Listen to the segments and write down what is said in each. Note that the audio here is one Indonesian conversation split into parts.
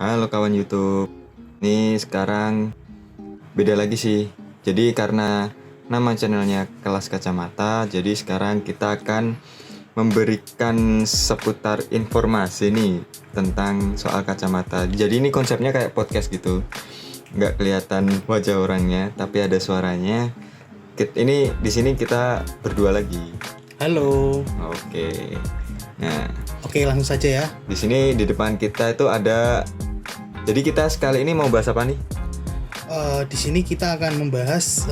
Halo kawan YouTube. Nih sekarang beda lagi sih. Jadi karena nama channelnya Kelas Kacamata, jadi sekarang kita akan memberikan seputar informasi nih tentang soal kacamata. Jadi ini konsepnya kayak podcast gitu. Nggak kelihatan wajah orangnya, tapi ada suaranya. Ini di sini kita berdua lagi. Halo. Oke. Nah, Oke, langsung saja ya. di sini di depan kita itu ada. Jadi kita sekali ini mau bahas apa nih? Di sini kita akan membahas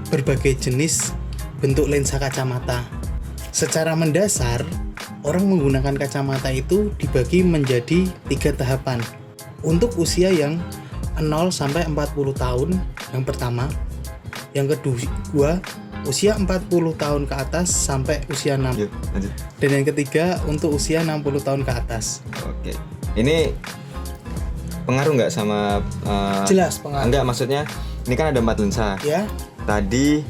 berbagai jenis bentuk lensa kacamata. Secara mendasar, orang menggunakan kacamata itu dibagi menjadi 3 tahapan. Untuk usia yang 0 sampai 40 tahun yang pertama. Yang kedua, usia 40 tahun ke atas sampai usia 6. Yuk, lanjut. Dan yang ketiga untuk usia 60 tahun ke atas. Oke. Ini pengaruh nggak sama Jelas pengaruh. Enggak, maksudnya ini kan ada 4 lensa. Ya. Tadi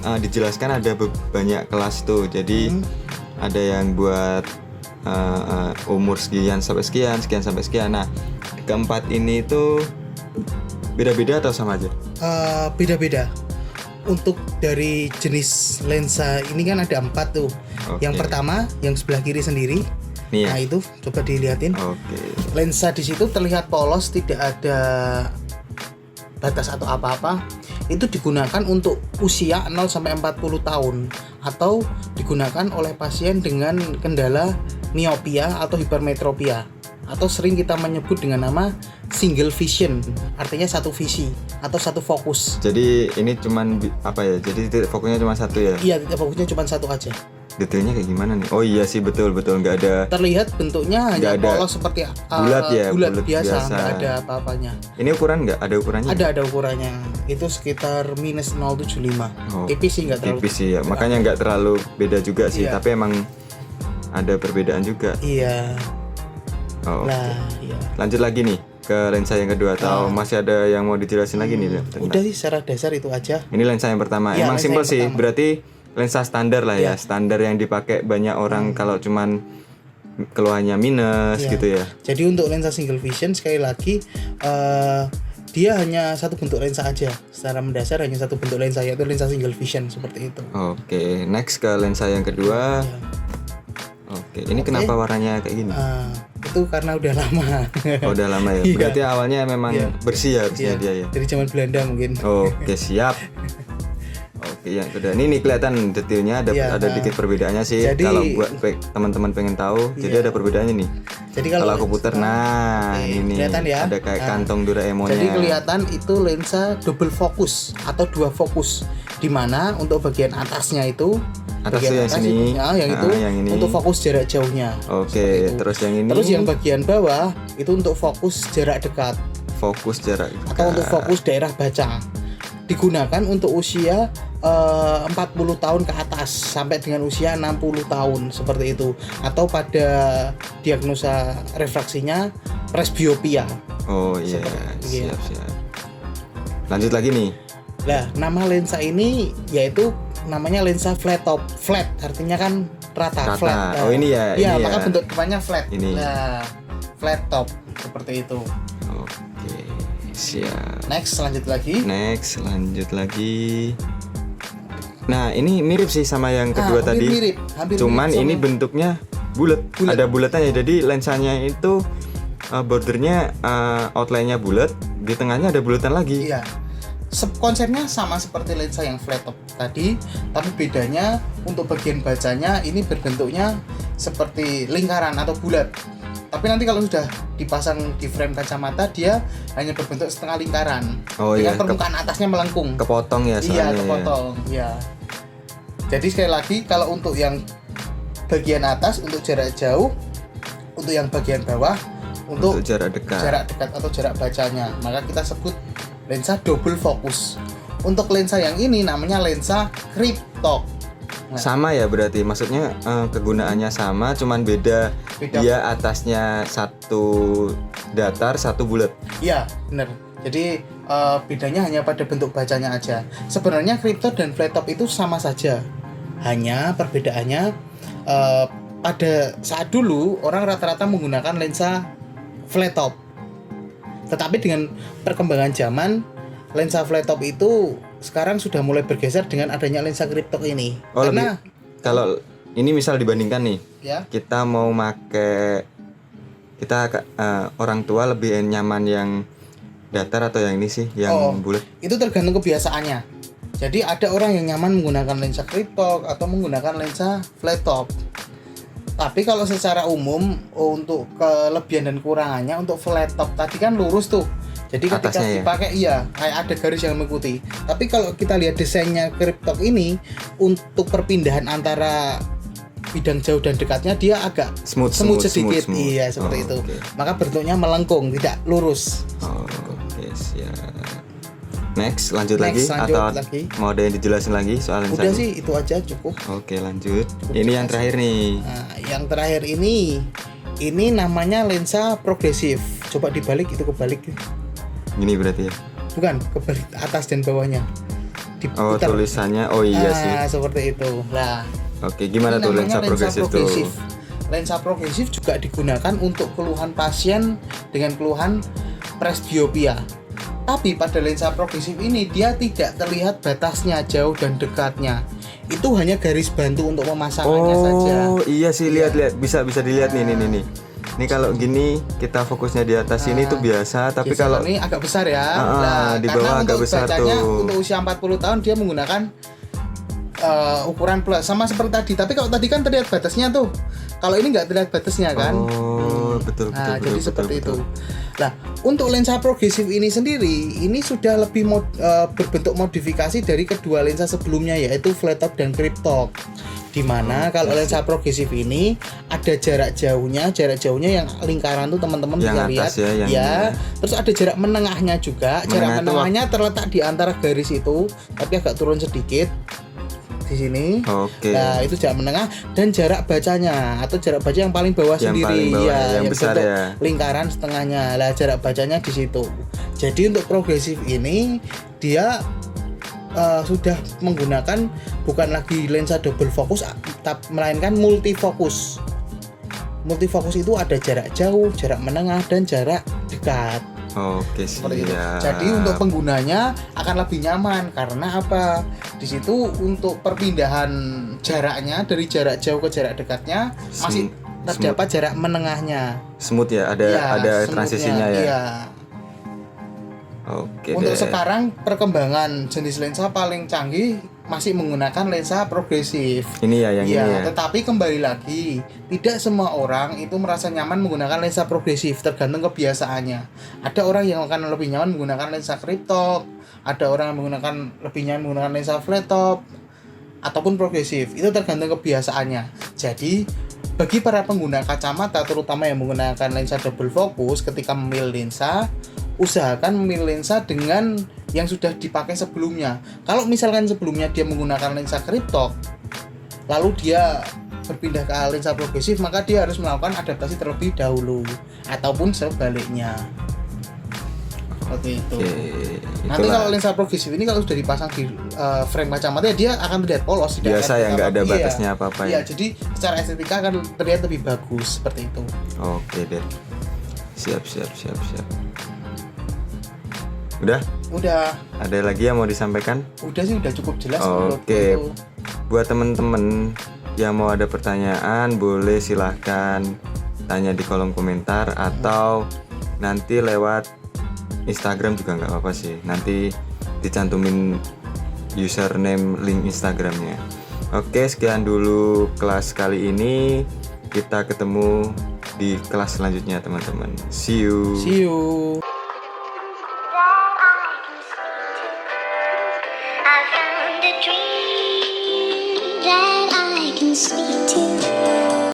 dijelaskan ada banyak kelas tuh. Jadi ada yang buat umur sekian sampai sekian, sekian sampai sekian. Nah, keempat ini tuh beda-beda atau sama aja? Beda-beda. Untuk dari jenis lensa ini kan ada 4 tuh. Oke. Yang pertama, yang sebelah kiri sendiri. Nih ya. Nah itu coba dilihatin. Oke. Lensa di situ terlihat polos, tidak ada batas atau apa-apa. Itu digunakan untuk usia 0 sampai 40 tahun atau digunakan oleh pasien dengan kendala miopia atau hipermetropia, atau sering kita menyebut dengan nama single vision, artinya satu visi atau satu fokus. Jadi ini cuman apa ya? Jadi titik fokusnya cuma satu ya? Iya, titik fokusnya cuma satu aja. Detailnya kayak gimana nih? Oh iya sih, betul nggak ada. Terlihat bentuknya hanya ada polos seperti bulat ya, bulat bulat biasa, biasa. nggak ada apa-apanya. Ini ukuran nggak? Ada ukurannya? Ada ukurannya. Itu sekitar minus 0,75. Oh, Tipis sih, nggak terlalu. tipis sih ya. Makanya nggak terlalu beda juga sih. Iya. Tapi emang ada perbedaan juga. Iya. Oh, Nah, iya. lanjut lagi nih ke lensa yang kedua. Atau masih ada yang mau dijelasin lagi nih? tentang- Udah sih, secara dasar itu aja. Ini lensa yang pertama. Iya, Emang lensa simpel yang sih. pertama. Berarti lensa standar lah ya. Iya. Standar yang dipakai banyak orang kalau cuman keluhannya minus Iya. gitu ya. Jadi untuk lensa single vision sekali lagi dia hanya satu bentuk lensa aja. Secara mendasar hanya satu bentuk lensa, yaitu lensa single vision seperti itu. Oke, next ke lensa yang kedua. Ya. Oke, ini kenapa warnanya kayak gini? Itu karena udah lama. Oh, udah lama ya. Iya. Berarti awalnya memang Iya. bersih harusnya Iya, dia ya. dari zaman Belanda mungkin. Oke, siap. Oke, yang kedua ini kelihatan detailnya ada Iya, dikit perbedaannya sih. jadi- Kalau buat teman-teman pengen tahu, jadi Iya. ada perbedaannya nih. Jadi Kalau aku putar, nah Oke, ini kelihatan ya. ada kayak Nah, kantong Doraemonnya. Jadi kelihatan itu lensa double fokus atau 2 fokus, di mana untuk bagian atasnya itu Atas bagian tuh yang sini. yang itu yang ini. untuk fokus jarak jauhnya. Oke, Seperti itu. terus yang ini Terus yang bagian bawah itu untuk fokus jarak dekat fokus jarak atau untuk dekat. fokus daerah baca. Digunakan untuk usia 40 tahun ke atas sampai dengan usia 60 tahun seperti itu, atau pada diagnosa refraksinya presbiopia. Oh iya, Iya. siap. Lanjut lagi nih. Nah, nama lensa ini yaitu namanya lensa flat top. Flat artinya kan rata. Flat. Oh, ini ya, Iya, ini maka ya. bentuk depannya flat. Ini. Nah, flat top seperti itu. Oke, siap. Next, lanjut lagi. Next, lanjut lagi. Nah, ini mirip sih sama yang kedua hampir tadi. mirip, hampir Cuman mirip sama- ini bentuknya bulat. Bulat. Ada bulatannya. Jadi lensanya itu bordernya outline-nya bulat, di tengahnya ada bulatan lagi. Iya. Konsepnya sama seperti lensa yang flat top tadi, tapi bedanya untuk bagian bacanya ini berbentuknya seperti lingkaran atau bulat. Tapi nanti kalau sudah dipasang di frame kacamata, dia hanya berbentuk setengah lingkaran. Oh iya, dengan permukaan atasnya melengkung. kepotong ya soalnya. Iya, ya. kepotong. Iya. Jadi sekali lagi, kalau untuk yang bagian atas untuk jarak jauh, untuk yang bagian bawah untuk jarak dekat. jarak dekat atau jarak bacanya, maka kita sebut lensa double fokus. Untuk lensa yang ini namanya lensa crypto. Sama ya berarti, maksudnya kegunaannya sama, cuman beda. Beda. Dia atasnya satu datar, satu bulat. Iya, benar. Jadi bedanya hanya pada bentuk bacanya aja. Sebenarnya crypto dan flat top itu sama saja. Hanya perbedaannya pada saat dulu orang rata-rata menggunakan lensa flat top. Tetapi dengan perkembangan zaman, lensa flat top itu sekarang sudah mulai bergeser dengan adanya lensa kryptok ini. Oh, Karena kalau ini misal dibandingkan nih, ya, kita mau orang tua lebih nyaman yang datar atau yang ini sih, yang bulat? itu tergantung kebiasaannya. Jadi ada orang yang nyaman menggunakan lensa kryptok atau menggunakan lensa flat top. Tapi kalau secara umum untuk kelebihan dan kurangannya, untuk flat top tadi kan lurus tuh. Jadi ketika Atasnya dipakai kayak ada garis yang mengikuti. Tapi kalau kita lihat desainnya kryptok ini, untuk perpindahan antara bidang jauh dan dekatnya dia agak smooth sedikit. Iya, seperti itu. Okay. Maka bentuknya melengkung, tidak lurus. Oke, siap. Next, lanjut lagi atau mau ada yang dijelasin lagi soal lensa? Udah sih, itu aja cukup. Oke, lanjut. Ini yang terakhir nih. Nah, yang terakhir ini namanya lensa progresif. Coba dibalik, itu kebalik. Gini berarti ya? Bukan, kebalik, atas dan bawahnya. Diputar. Tulisannya. Oh iya sih. Seperti itu. Nah, oke, gimana tuh lensa progresif tuh? Lensa progresif juga digunakan untuk keluhan pasien dengan keluhan presbiopia. Tapi pada lensa progresif ini dia tidak terlihat batasnya jauh dan dekatnya. Itu hanya garis bantu untuk pemasangannya saja. Oh iya sih, lihat bisa dilihat nih. Ini kalau gini kita fokusnya di atas ini tuh biasa, tapi kalau ini agak besar ya. Di bawah agak besar tuh. Untuk usia 40 tahun dia menggunakan ukuran plus sama seperti tadi. Tapi kalau tadi kan terlihat batasnya tuh. Kalau ini nggak terlihat batasnya kan. Betul. Jadi seperti itu. Nah, untuk lensa progresif ini sendiri, ini sudah lebih berbentuk modifikasi dari kedua lensa sebelumnya, yaitu flat top dan kryptok. Dimana kalau lensa progresif ini ada jarak jauhnya yang lingkaran tuh teman-teman bisa lihat ya. Terus ada jarak menengahnya juga. Jarak menengahnya terletak di antara garis itu, tapi agak turun sedikit di sini. Nah, itu jarak menengah dan jarak bacanya atau jarak baca yang paling bawah sendiri yang besar bentuk ya. Lingkaran setengahnya. Lah, jarak bacanya di situ. Jadi untuk progresif ini dia sudah menggunakan bukan lagi lensa double fokus, melainkan multifokus. Multifokus itu ada jarak jauh, jarak menengah, dan jarak dekat. Oke, seperti itu. Jadi untuk penggunanya akan lebih nyaman karena apa? Di situ untuk perpindahan jaraknya dari jarak jauh ke jarak dekatnya masih terdapat jarak menengahnya. Smooth ya, ada transisinya ya. Iya. Oke. Untuk sekarang perkembangan jenis lensa paling canggih masih menggunakan lensa progresif. Ini ya yang ini ya. Tetapi kembali lagi, tidak semua orang itu merasa nyaman menggunakan lensa progresif, tergantung kebiasaannya. Ada orang yang akan lebih nyaman menggunakan lensa kryptok, ada orang yang lebih nyaman menggunakan lensa flat top ataupun progresif. Itu tergantung kebiasaannya. Jadi bagi para pengguna kacamata terutama yang menggunakan lensa double fokus, ketika memilih lensa, usahakan memilih lensa dengan yang sudah dipakai sebelumnya. Kalau misalkan sebelumnya dia menggunakan lensa kryptok, lalu dia berpindah ke lensa progresif, maka dia harus melakukan adaptasi terlebih dahulu, ataupun sebaliknya. Seperti itu. Nanti kalau lensa progresif ini kalau sudah dipasang di frame kacamata, dia akan terlihat polos. Biasa ya, nggak ada batasnya apa-apa ya. Jadi secara estetika akan terlihat lebih bagus seperti itu. Oke deh. Siap. Udah. Ada lagi yang mau disampaikan? Udah sih, udah cukup jelas. Oke. Buat temen-temen yang mau ada pertanyaan, boleh silahkan tanya di kolom komentar atau nanti lewat Instagram juga nggak apa-apa sih. Nanti dicantumin username link Instagramnya. Oke, sekian dulu kelas kali ini. Kita ketemu di kelas selanjutnya teman-teman. See you. I found a dream that I can speak to.